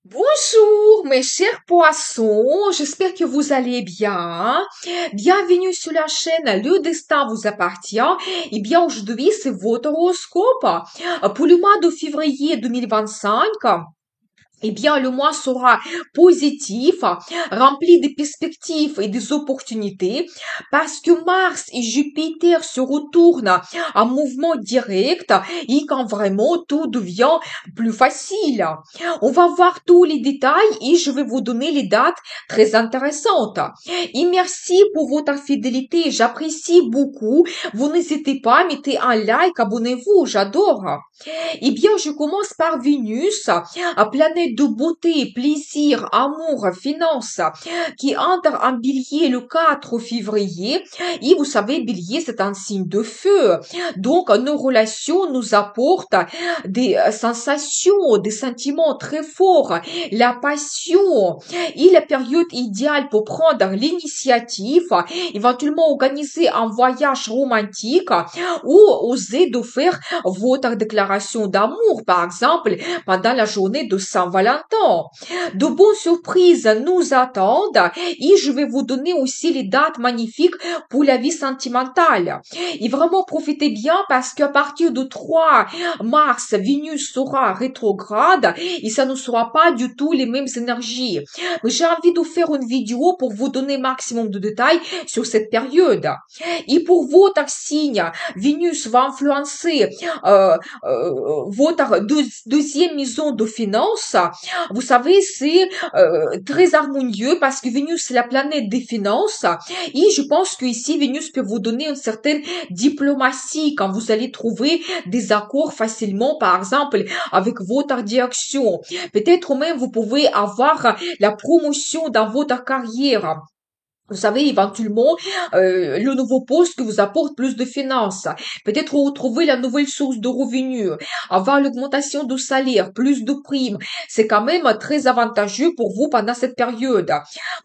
Bonjour mes chers poissons, j'espère que vous allez bien. Bienvenue sur la chaîne Le Destin vous appartient. Et bien aujourd'hui c'est votre horoscope pour le mois de février 2025. Eh bien, le mois sera positif, rempli de perspectives et des opportunités, parce que Mars et Jupiter se retournent en mouvement direct et quand vraiment tout devient plus facile. On va voir tous les détails et je vais vous donner les dates très intéressantes. Et merci pour votre fidélité, j'apprécie beaucoup. Vous n'hésitez pas, mettez un like, abonnez-vous, j'adore. Eh bien, je commence par Vénus, planète de beauté, plaisir, amour, finance, qui entre en bélier le 4 février. Et vous savez, bélier, c'est un signe de feu. Donc, nos relations nous apportent des sensations, des sentiments très forts, la passion et la période idéale pour prendre l'initiative, éventuellement organiser un voyage romantique ou oser de faire votre déclaration d'amour, par exemple, pendant la journée de Saint-Valentin. De bonnes surprises nous attendent et je vais vous donner aussi les dates magnifiques pour la vie sentimentale. Et vraiment profitez bien parce qu'à partir de 3 mars, Vénus sera rétrograde et ça ne sera pas du tout les mêmes énergies. Mais j'ai envie de faire une vidéo pour vous donner maximum de détails sur cette période. Et pour votre signe, Vénus va influencer votre deuxième maison de finances. Vous savez, c'est très harmonieux parce que Vénus, c'est la planète des finances. Et je pense que ici, Vénus peut vous donner une certaine diplomatie quand vous allez trouver des accords facilement, par exemple, avec votre direction. Peut-être même vous pouvez avoir la promotion dans votre carrière. Vous savez, éventuellement, le nouveau poste qui vous apporte plus de finances. Peut-être retrouver la nouvelle source de revenus, avoir l'augmentation de salaire, plus de primes. C'est quand même très avantageux pour vous pendant cette période.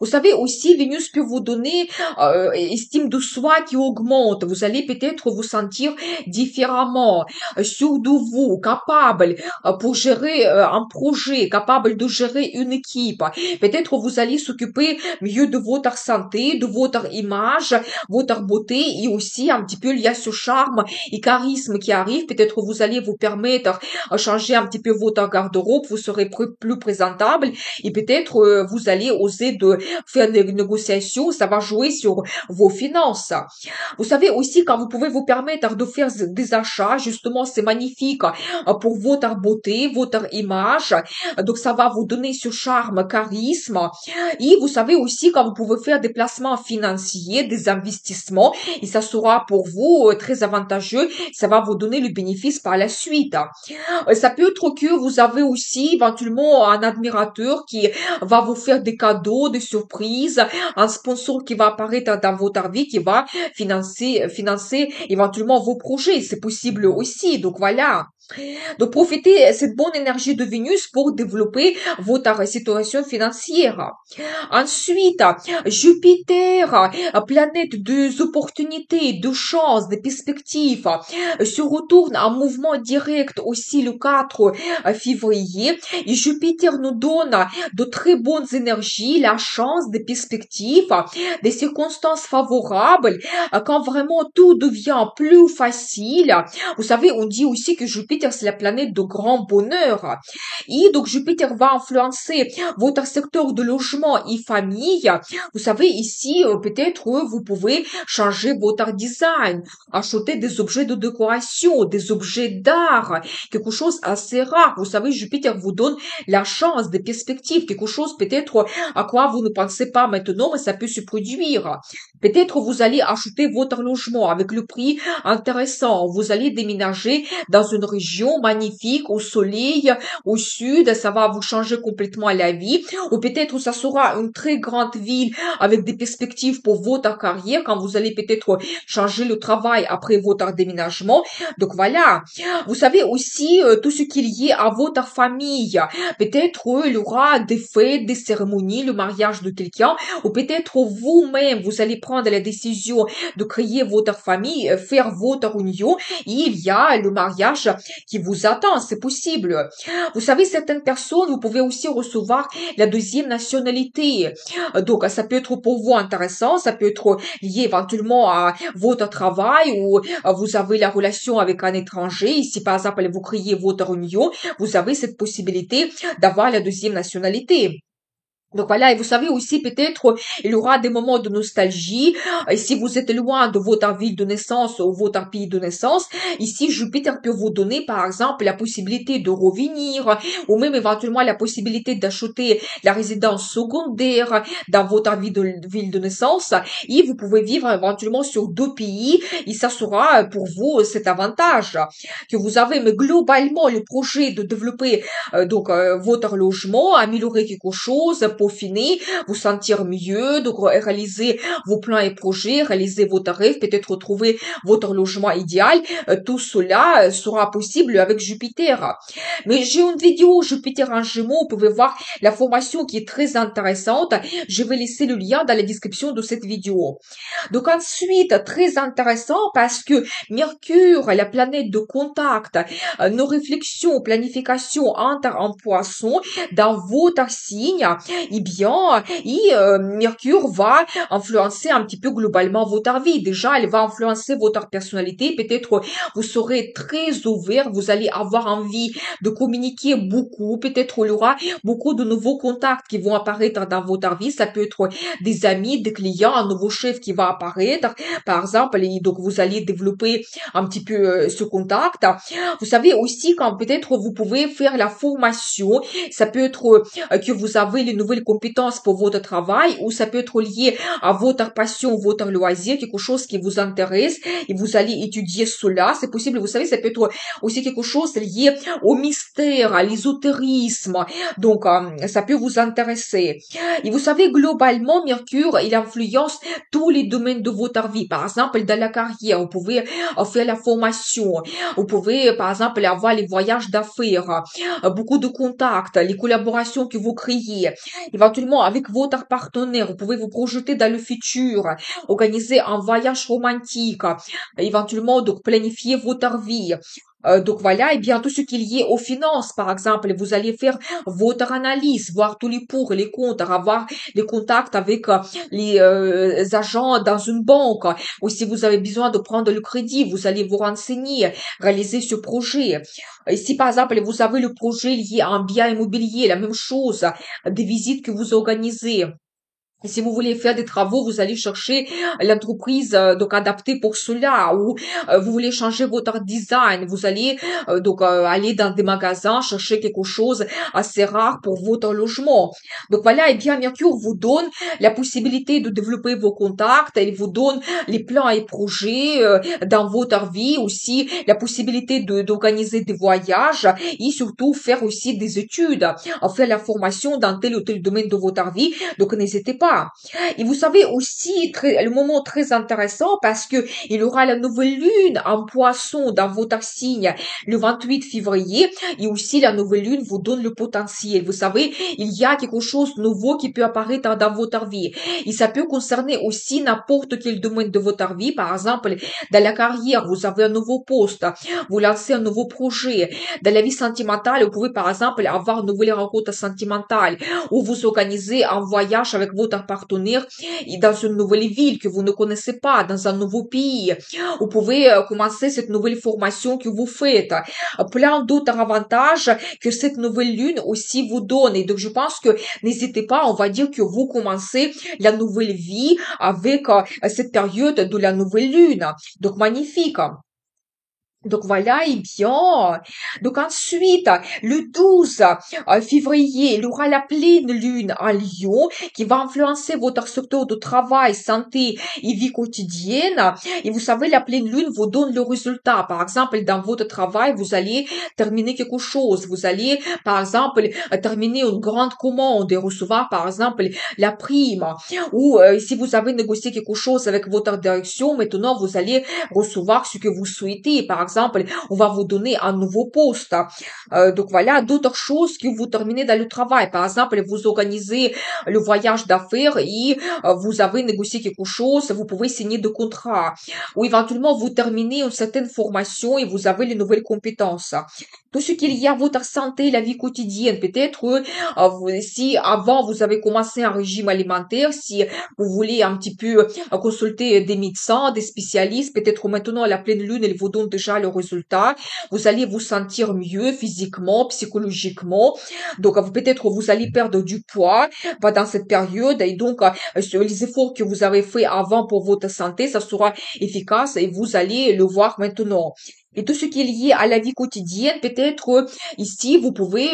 Vous savez aussi, Vénus peut vous donner estime de soi qui augmente. Vous allez peut-être vous sentir différemment, sûr de vous, capable pour gérer un projet, capable de gérer une équipe. Peut-être vous allez s'occuper mieux de votre santé, de votre image, votre beauté et aussi un petit peu il y a ce charme et charisme qui arrive. Peut-être vous allez vous permettre de changer un petit peu votre garde-robe, vous serez plus présentable et peut-être vous allez oser de faire des négociations, ça va jouer sur vos finances. Vous savez aussi quand vous pouvez vous permettre de faire des achats, justement c'est magnifique pour votre beauté, votre image. Donc ça va vous donner ce charme, charisme. Et vous savez aussi quand vous pouvez faire des placements financiers, des investissements, et ça sera pour vous très avantageux, ça va vous donner le bénéfice par la suite. Ça peut être que vous avez aussi éventuellement un admirateur qui va vous faire des cadeaux, des surprises, un sponsor qui va apparaître dans votre vie, qui va financer éventuellement vos projets. C'est possible aussi. Donc voilà. Donc, profitez de cette bonne énergie de Vénus pour développer votre situation financière. Ensuite, Jupiter, planète des opportunités, de chances, des perspectives, se retourne en mouvement direct aussi le 4 février. Et Jupiter nous donne de très bonnes énergies, la chance, des perspectives, des circonstances favorables, quand vraiment tout devient plus facile. Vous savez, on dit aussi que Jupiter, c'est la planète de grand bonheur. Et donc, Jupiter va influencer votre secteur de logement et famille. Vous savez, ici, peut-être, vous pouvez changer votre design, acheter des objets de décoration, des objets d'art, quelque chose assez rare. Vous savez, Jupiter vous donne la chance, des perspectives, quelque chose peut-être à quoi vous ne pensez pas maintenant, mais ça peut se produire. Peut-être vous allez acheter votre logement avec le prix intéressant. Vous allez déménager dans une région magnifique, au soleil, au sud. Ça va vous changer complètement la vie. Ou peut-être ça sera une très grande ville avec des perspectives pour votre carrière quand vous allez peut-être changer le travail après votre déménagement. Donc voilà. Vous savez aussi tout ce qui est lié à votre famille. Peut-être il y aura des fêtes, des cérémonies, le mariage de quelqu'un. Ou peut-être vous-même, vous allez prendre la décision de créer votre famille, faire votre union. Et il y a le mariage qui vous attend, c'est possible. Vous savez, certaines personnes, vous pouvez aussi recevoir la deuxième nationalité. Donc, ça peut être pour vous intéressant, ça peut être lié éventuellement à votre travail ou vous avez la relation avec un étranger. Ici, par exemple, vous créez votre union, vous avez cette possibilité d'avoir la deuxième nationalité. Donc voilà, et vous savez aussi peut-être il y aura des moments de nostalgie. Et si vous êtes loin de votre ville de naissance ou votre pays de naissance, ici Jupiter peut vous donner par exemple la possibilité de revenir ou même éventuellement la possibilité d'acheter la résidence secondaire dans votre ville de naissance et vous pouvez vivre éventuellement sur deux pays et ça sera pour vous cet avantage que vous avez. Mais globalement, le projet de développer votre logement, améliorer quelque chose, peaufiner, vous sentir mieux, donc réaliser vos plans et projets, réaliser vos rêves, peut-être trouver votre logement idéal, tout cela sera possible avec Jupiter. Mais j'ai une vidéo Jupiter en Gémeaux, vous pouvez voir la formation qui est très intéressante. Je vais laisser le lien dans la description de cette vidéo. Donc ensuite, très intéressant parce que Mercure, la planète de contact, nos réflexions, planification entrent en poisson dans votre signe, eh bien, Mercure va influencer un petit peu globalement votre vie. Déjà, elle va influencer votre personnalité. Peut-être vous serez très ouvert, vous allez avoir envie de communiquer beaucoup. Peut-être il y aura beaucoup de nouveaux contacts qui vont apparaître dans votre vie. Ça peut être des amis, des clients, un nouveau chef qui va apparaître, par exemple, et donc vous allez développer un petit peu ce contact. Vous savez aussi quand peut-être vous pouvez faire la formation, ça peut être que vous avez les nouvelles compétences pour votre travail ou ça peut être lié à votre passion, votre loisir, quelque chose qui vous intéresse et vous allez étudier cela. C'est possible, vous savez, ça peut être aussi quelque chose lié au mystère, à l'ésotérisme. Donc, ça peut vous intéresser. Et vous savez, globalement, Mercure, il influence tous les domaines de votre vie. Par exemple, dans la carrière, vous pouvez faire la formation. Vous pouvez, par exemple, avoir les voyages d'affaires, beaucoup de contacts, les collaborations que vous créez. Éventuellement, avec votre partenaire, vous pouvez vous projeter dans le futur, organiser un voyage romantique, éventuellement, donc, planifier votre vie. Donc voilà, et bien tout ce qui est lié aux finances, par exemple, vous allez faire votre analyse, voir tous les pour et les contre, avoir des contacts avec les agents dans une banque, ou si vous avez besoin de prendre le crédit, vous allez vous renseigner, réaliser ce projet. Et si par exemple vous avez le projet lié à un bien immobilier, la même chose, des visites que vous organisez. Et si vous voulez faire des travaux, vous allez chercher l'entreprise donc adaptée pour cela. Ou vous voulez changer votre design, vous allez aller dans des magasins chercher quelque chose assez rare pour votre logement. Donc voilà, et bien Mercure vous donne la possibilité de développer vos contacts, il vous donne les plans et projets dans votre vie, aussi la possibilité d'organiser des voyages et surtout faire aussi des études, faire la formation dans tel ou tel domaine de votre vie. Donc n'hésitez pas. Et vous savez aussi le moment très intéressant parce que il y aura la nouvelle lune en poisson dans votre signe le 28 février et aussi la nouvelle lune vous donne le potentiel. Vous savez, il y a quelque chose de nouveau qui peut apparaître dans votre vie et ça peut concerner aussi n'importe quel domaine de votre vie. Par exemple, dans la carrière, vous avez un nouveau poste, vous lancez un nouveau projet. Dans la vie sentimentale, vous pouvez par exemple avoir une nouvelle rencontre sentimentale ou vous organisez un voyage avec votre partenaire dans une nouvelle ville que vous ne connaissez pas, dans un nouveau pays. Vous pouvez commencer cette nouvelle formation que vous faites. Plein d'autres avantages que cette nouvelle lune aussi vous donne. Et donc, je pense que n'hésitez pas, on va dire que vous commencez la nouvelle vie avec cette période de la nouvelle lune. Donc, magnifique. Donc voilà, et bien, donc ensuite, le 12 février, il y aura la pleine lune en Lion qui va influencer votre secteur de travail, santé et vie quotidienne. Et vous savez, la pleine lune vous donne le résultat. Par exemple, dans votre travail, vous allez terminer quelque chose. Vous allez, par exemple, terminer une grande commande et recevoir, par exemple, la prime. Ou si vous avez négocié quelque chose avec votre direction, maintenant, vous allez recevoir ce que vous souhaitez. Par exemple, on va vous donner un nouveau poste. Donc voilà, d'autres choses que vous terminez dans le travail. Par exemple, vous organisez le voyage d'affaires et vous avez négocié quelque chose, vous pouvez signer de contrat. Ou éventuellement, vous terminez une certaine formation et vous avez les nouvelles compétences. Tout ce qu'il y a, votre santé, la vie quotidienne, peut-être, si avant vous avez commencé un régime alimentaire, si vous voulez un petit peu consulter des médecins, des spécialistes, peut-être maintenant la pleine lune, elle vous donne déjà le résultat. Vous allez vous sentir mieux physiquement, psychologiquement. Donc, peut-être vous allez perdre du poids dans cette période et donc sur les efforts que vous avez fait avant pour votre santé, ça sera efficace et vous allez le voir maintenant. Et tout ce qui est lié à la vie quotidienne, peut-être ici, vous pouvez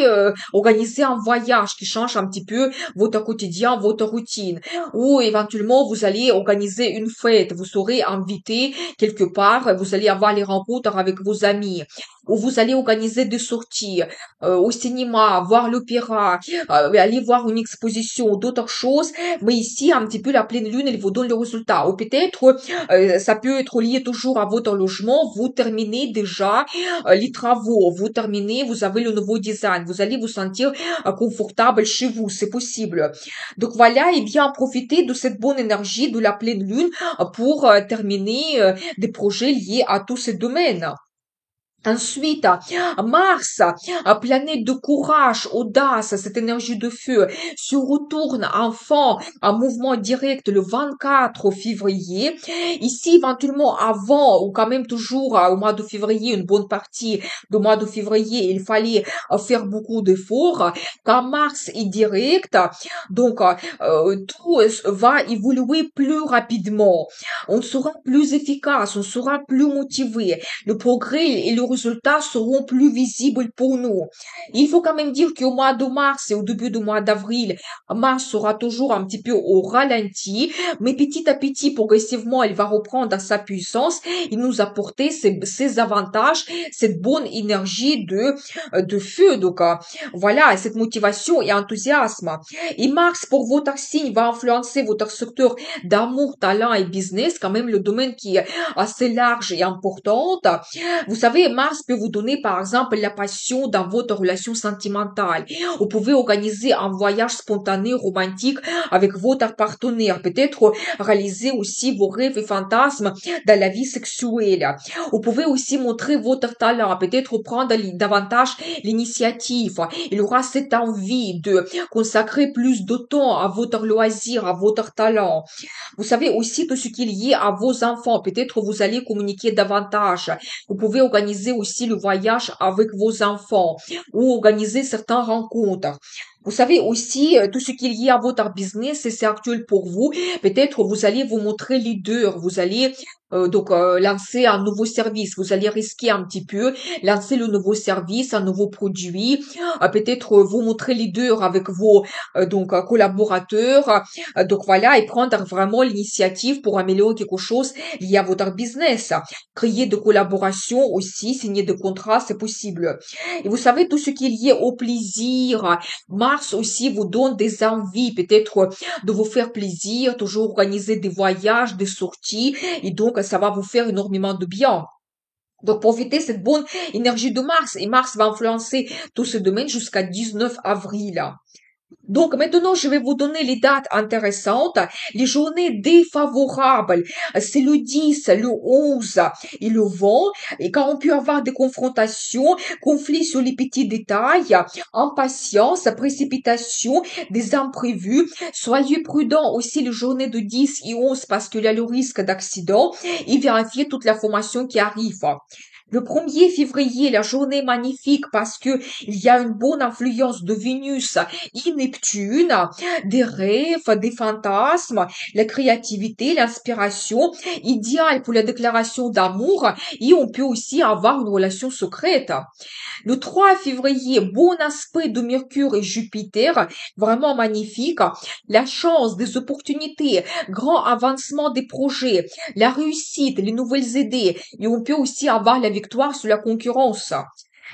organiser un voyage qui change un petit peu votre quotidien, votre routine. Ou éventuellement, vous allez organiser une fête, vous serez invité quelque part, vous allez avoir les rencontres avec vos amis. Ou vous allez organiser des sorties au cinéma, voir l'opéra, aller voir une exposition, d'autres choses. Mais ici, un petit peu la pleine lune, elle vous donne le résultat. Ou peut-être, ça peut être lié toujours à votre logement. Vous terminez déjà les travaux, vous terminez, vous avez le nouveau design, vous allez vous sentir confortable chez vous, c'est possible. Donc voilà, et bien profitez de cette bonne énergie de la pleine lune pour terminer des projets liés à tous ces domaines. Ensuite, Mars, planète de courage, audace, cette énergie de feu, se retourne enfin en mouvement direct le 24 février. Ici, éventuellement, avant, ou quand même toujours au mois de février, une bonne partie du mois de février, il fallait faire beaucoup d'efforts. Quand Mars est direct, donc tout va évoluer plus rapidement. On sera plus efficace, on sera plus motivé. Le progrès et le résultats seront plus visibles pour nous. Il faut quand même dire qu'au mois de mars et au début du mois d'avril, Mars sera toujours un petit peu au ralenti, mais petit à petit, progressivement, elle va reprendre sa puissance et nous apporter ses avantages, cette bonne énergie de feu. Donc, voilà, cette motivation et enthousiasme. Et Mars, pour votre signe, va influencer votre secteur d'amour, talent et business, quand même le domaine qui est assez large et important. Vous savez, Mars peut vous donner, par exemple, la passion dans votre relation sentimentale. Vous pouvez organiser un voyage spontané, romantique avec votre partenaire. Peut-être réaliser aussi vos rêves et fantasmes dans la vie sexuelle. Vous pouvez aussi montrer votre talent. Peut-être prendre davantage l'initiative. Il y aura cette envie de consacrer plus de temps à votre loisir, à votre talent. Vous savez aussi tout ce qui est lié à vos enfants. Peut-être vous allez communiquer davantage. Vous pouvez organiser aussi le voyage avec vos enfants ou organiser certaines rencontres. Vous savez aussi tout ce qui est lié à votre business, et c'est actuel pour vous. Peut-être vous allez vous montrer leader, vous allez lancer un nouveau service, vous allez risquer un petit peu, lancer le nouveau service, un nouveau produit, peut-être vous montrer leader avec vos collaborateurs, donc voilà, et prendre vraiment l'initiative pour améliorer quelque chose lié à votre business. Créer de collaborations aussi, signer de contrats, c'est possible. Et vous savez, tout ce qui est lié au plaisir, Mars aussi vous donne des envies, peut-être de vous faire plaisir, toujours organiser des voyages, des sorties, et donc ça va vous faire énormément de bien. Donc profitez de cette bonne énergie de Mars, et Mars va influencer tout ce domaine jusqu'à 19 avril. Donc maintenant, je vais vous donner les dates intéressantes. Les journées défavorables, c'est le 10, le 11 et le 20. Et quand on peut avoir des confrontations, conflits sur les petits détails, impatience, précipitation, des imprévus. Soyez prudents aussi les journées de 10 et 11 parce qu'il y a le risque d'accident et vérifiez toute l'information qui arrive. Le 1er février, la journée est magnifique parce que il y a une bonne influence de Vénus et Neptune, des rêves, des fantasmes, la créativité, l'inspiration, idéal pour la déclaration d'amour et on peut aussi avoir une relation secrète. Le 3 février, bon aspect de Mercure et Jupiter, vraiment magnifique. La chance, des opportunités, grand avancement des projets, la réussite, les nouvelles idées. Et on peut aussi avoir la victoire sur la concurrence.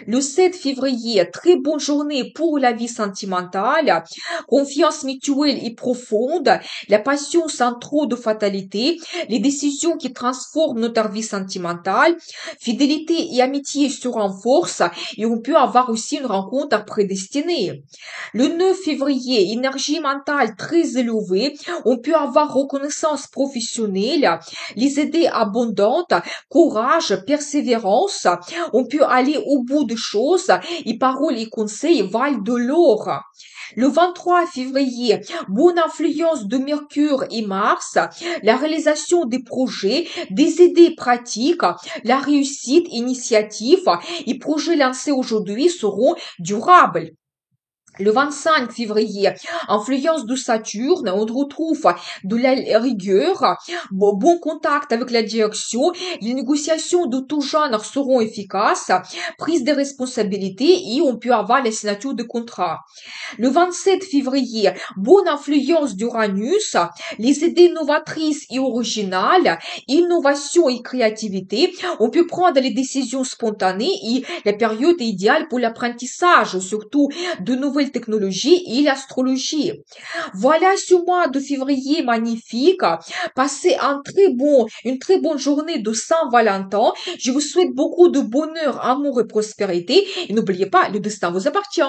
Le 7 février, très bonne journée pour la vie sentimentale, confiance mutuelle et profonde, la passion sans trop de fatalité, les décisions qui transforment notre vie sentimentale, fidélité et amitié se renforcent et on peut avoir aussi une rencontre prédestinée. Le 9 février, énergie mentale très élevée, on peut avoir reconnaissance professionnelle, les idées abondantes, courage, persévérance, on peut aller au bout de choses et paroles et conseils valent de l'or. Le 23 février, bonne influence de Mercure et Mars, la réalisation des projets, des idées pratiques, la réussite, initiative et projets lancés aujourd'hui seront durables. Le 25 février, influence de Saturne, on retrouve de la rigueur, bon contact avec la direction, les négociations de tout genre seront efficaces, prise de responsabilités et on peut avoir la signature de contrat. Le 27 février, bonne influence d'Uranus, les idées novatrices et originales, innovation et créativité, on peut prendre les décisions spontanées et la période est idéale pour l'apprentissage, surtout de nouvelles technologies et l'astrologie. Voilà ce mois de février magnifique. Passez une très bonne journée de Saint-Valentin. Je vous souhaite beaucoup de bonheur, amour et prospérité. Et n'oubliez pas, le destin vous appartient.